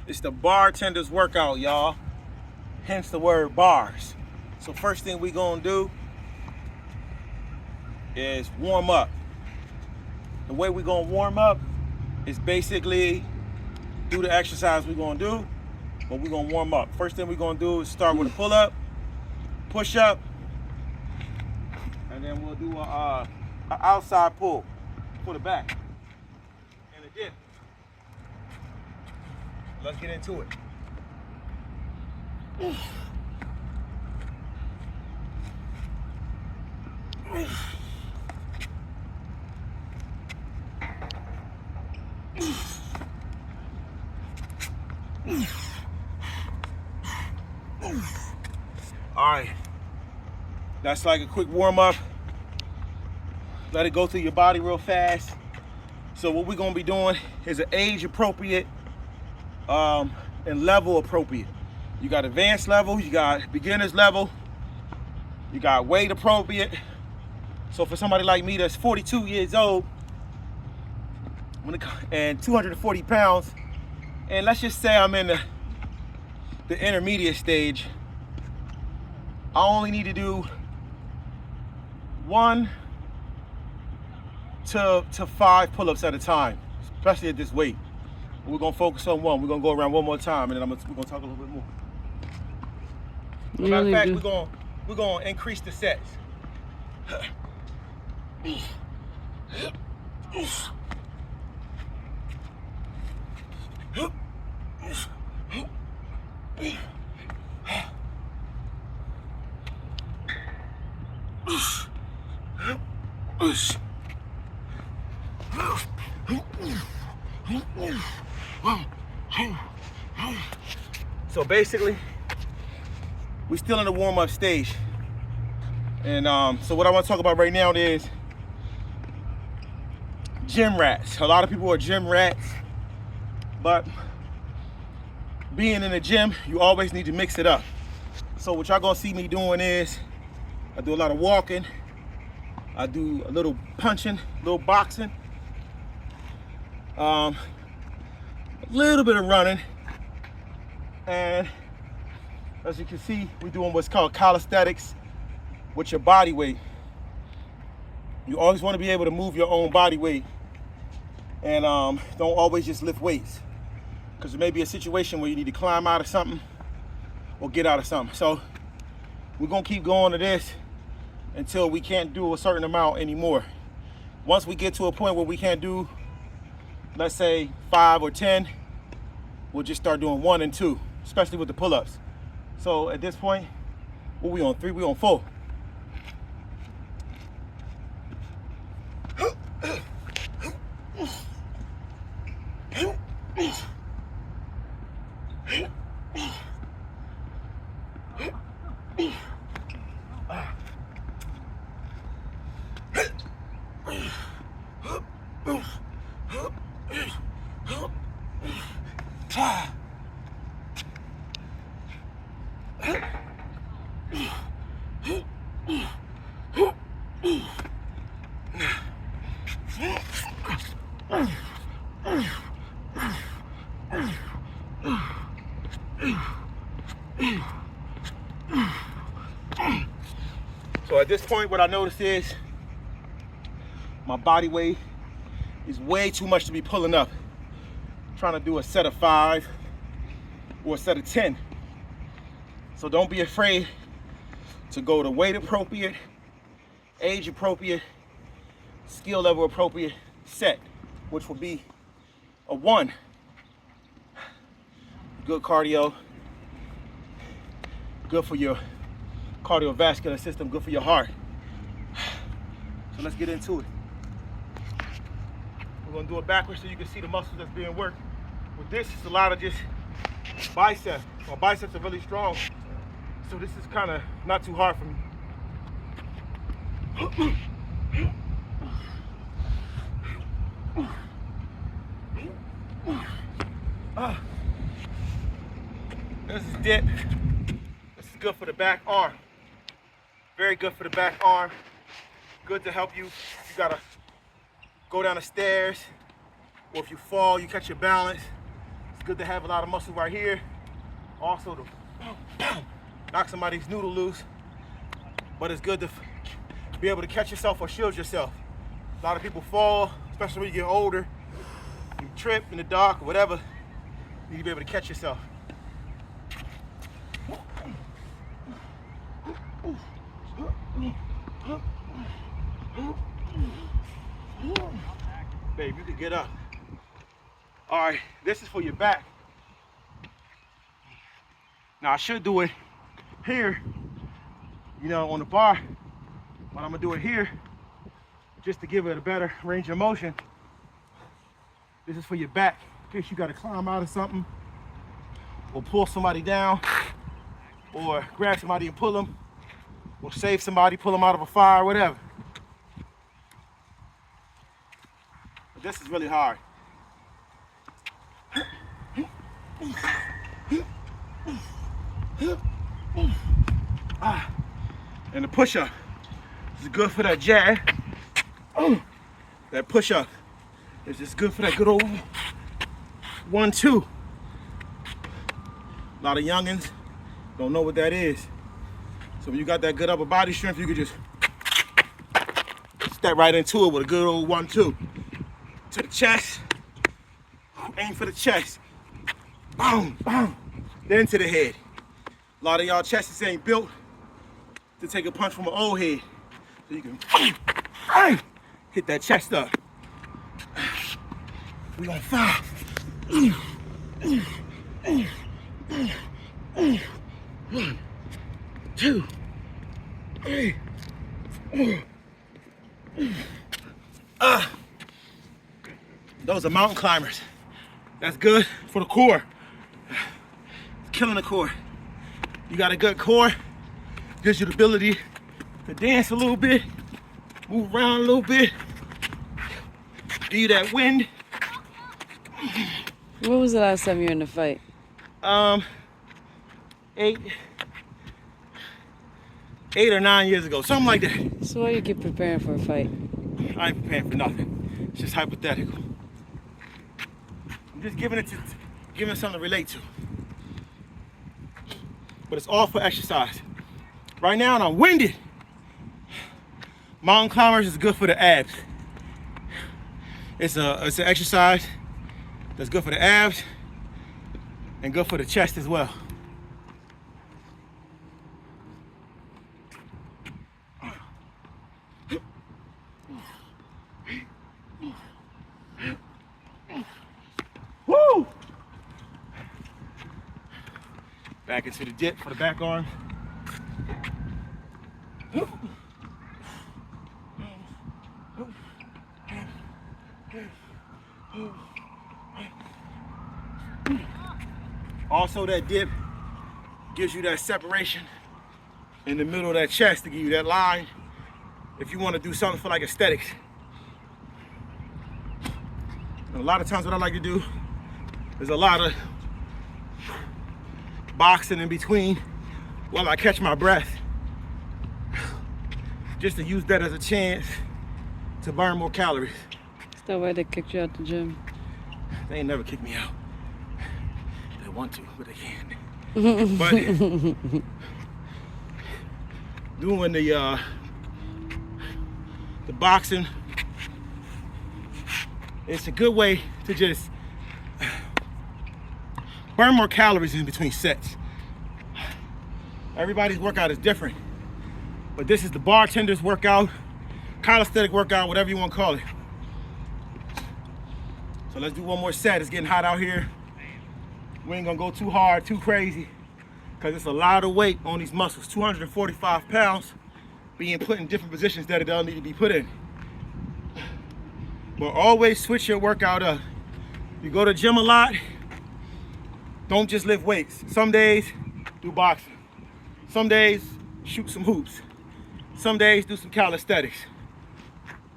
It's the bartender's workout, y'all. Hence the word bars. So first thing we gonna do is warm up. The way we gonna warm up is basically do the exercise we gonna do, but we gonna warm up. First thing we gonna do is start with a pull up, push up, and then we'll do a outside pull for the back and a dip. Let's get into it. All right, that's like a quick warm up. Let it go through your body real fast. So what we're gonna be doing is an age appropriate and level appropriate. You got advanced level, you got beginners level, you got weight appropriate. So for somebody like me that's 42 years old and 240 pounds, and let's just say I'm in the intermediate stage, I only need to do 1 to 5 pull-ups at a time, especially at this weight. We're gonna focus on 1. We're gonna go around 1 more time, and then we're gonna talk a little bit more. Matter of fact, we're gonna increase the sets. So basically, we're still in the warm-up stage. And so what I want to talk about right now is gym rats. A lot of people are gym rats, but being in the gym, you always need to mix it up. So what y'all gonna see me doing is, I do a lot of walking, I do a little punching, a little boxing, a little bit of running, and as you can see, we're doing what's called calisthenics with your body weight. You always want to be able to move your own body weight, and don't always just lift weights, because there may be a situation where you need to climb out of something or get out of something. So we're gonna keep going to this until we can't do a certain amount anymore. Once we get to a point where we can't do, let's say 5 or 10, we'll just start doing 1 and 2, especially with the pull-ups. So at this point, what we on 3? We on 4. So at this point, what I noticed is my body weight is way too much to be pulling up. I'm trying to do a set of 5 or a set of 10. So don't be afraid to go to weight appropriate, age appropriate, skill level appropriate set, which will be a 1. Good cardio, good for your cardiovascular system, good for your heart. So let's get into it. We're gonna do it backwards so you can see the muscles that's being worked. With this, it's a lot of just biceps. My biceps are really strong, so this is kind of not too hard for me. This is dip. This is good for the back arm. Very good for the back arm. Good to help you. You gotta go down the stairs, or if you fall, you catch your balance. It's good to have a lot of muscle right here. Also to knock somebody's noodle loose. But it's good to be able to catch yourself or shield yourself. A lot of people fall, especially when you get older. You trip in the dark or whatever. You need to be able to catch yourself. Babe, you can get up. All right, this is for your back. Now I should do it here, you know, on the bar, but I'm gonna do it here just to give it a better range of motion. This is for your back, in case you gotta climb out of something, or pull somebody down, or grab somebody and pull them, or save somebody, pull them out of a fire, whatever. But this is really hard. And the push-up is good for that jab. That push-up is just good for that good old 1-2. A lot of youngins don't know what that is. So when you got that good upper body strength, you can just step right into it with a good old 1-2. To the chest, aim for the chest. Boom, boom. Then to the head. A lot of y'all chests ain't built to take a punch from an old head. So you can hit that chest up. We on 5. 1, 2, 3, 4. Those are mountain climbers. That's good for the core. It's killing the core. You got a good core, gives you the ability to dance a little bit, move around a little bit, give you that wind. When was the last time you were in a fight? 8 or 9 years ago, something like that. So why you keep preparing for a fight? I ain't preparing for nothing. It's just hypothetical. I'm just giving it something to relate to. But it's all for exercise. Right now, I'm winded. Mountain climbers is good for the abs. It's an exercise that's good for the abs and good for the chest as well. Woo! Back into the dip for the back arm. Also, that dip gives you that separation in the middle of that chest to give you that line if you want to do something for like aesthetics. And a lot of times what I like to do is a lot of boxing in between while I catch my breath, just to use that as a chance to burn more calories. Is that why they kicked you out the gym? They ain't never kicked me out. They want to, but they can't. But doing the boxing, it's a good way to just burn more calories in between sets. Everybody's workout is different, but this is the bartender's workout, calisthenic workout, whatever you want to call it. So let's do one more set. It's getting hot out here. We ain't gonna go too hard, too crazy, because it's a lot of weight on these muscles. 245 pounds being put in different positions that it don't need to be put in. But always switch your workout up. You go to the gym a lot, don't just lift weights. Some days, do boxing. Some days, shoot some hoops. Some days, do some calisthenics.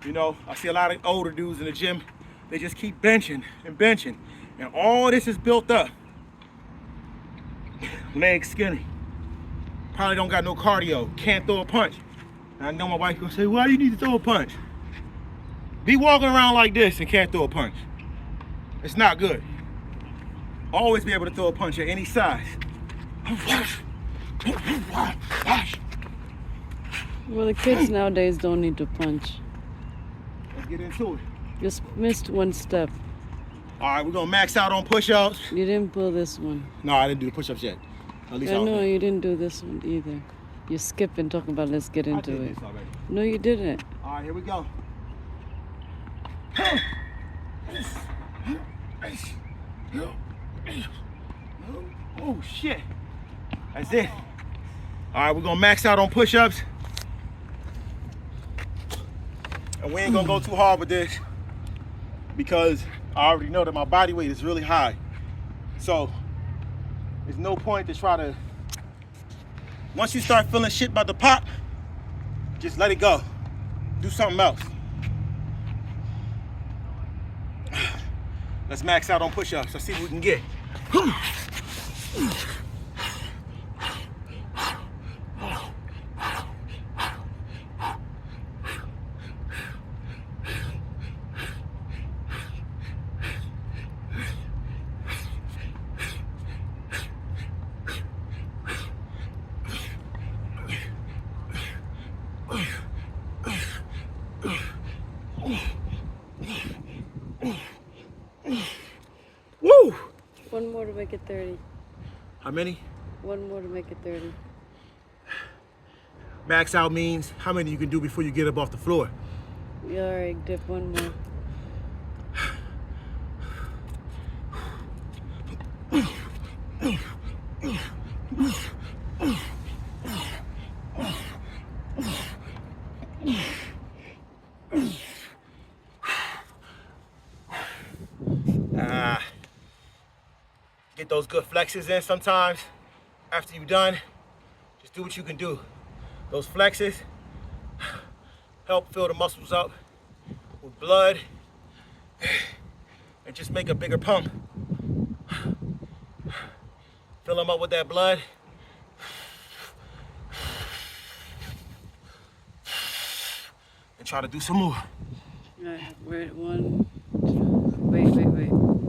You know, I see a lot of older dudes in the gym, they just keep benching and benching. And all this is built up. Legs skinny. Probably don't got no cardio, can't throw a punch. And I know my wife gonna say, why do you need to throw a punch? Be walking around like this and can't throw a punch. It's not good. Always be able to throw a punch at any size. Well, the kids nowadays don't need to punch. Let's get into it. Just missed one step. All right, we're gonna max out on push-ups. You didn't pull this one. No, I didn't do the push-ups yet. At least I know you didn't do this one either. You're skipping talking about let's get I into did it. this already. No, you didn't. All right, here we go. Oh shit. That's it. All right, we're gonna max out on push-ups. And we ain't gonna go too hard with this because I already know that my body weight is really high. So there's no point to try to, once you start feeling shit about to pop, just let it go. Do something else. Let's max out on push-ups. Let's see what we can get. Woo! One more to make it 30. How many? One more to make it 30. Max out means how many you can do before you get up off the floor. Yeah, all right, dip one more. Get those good flexes in sometimes. After you're done, just do what you can do. Those flexes help fill the muscles up with blood and just make a bigger pump. Fill them up with that blood. And try to do some more. All right, we're at 1, 2, wait.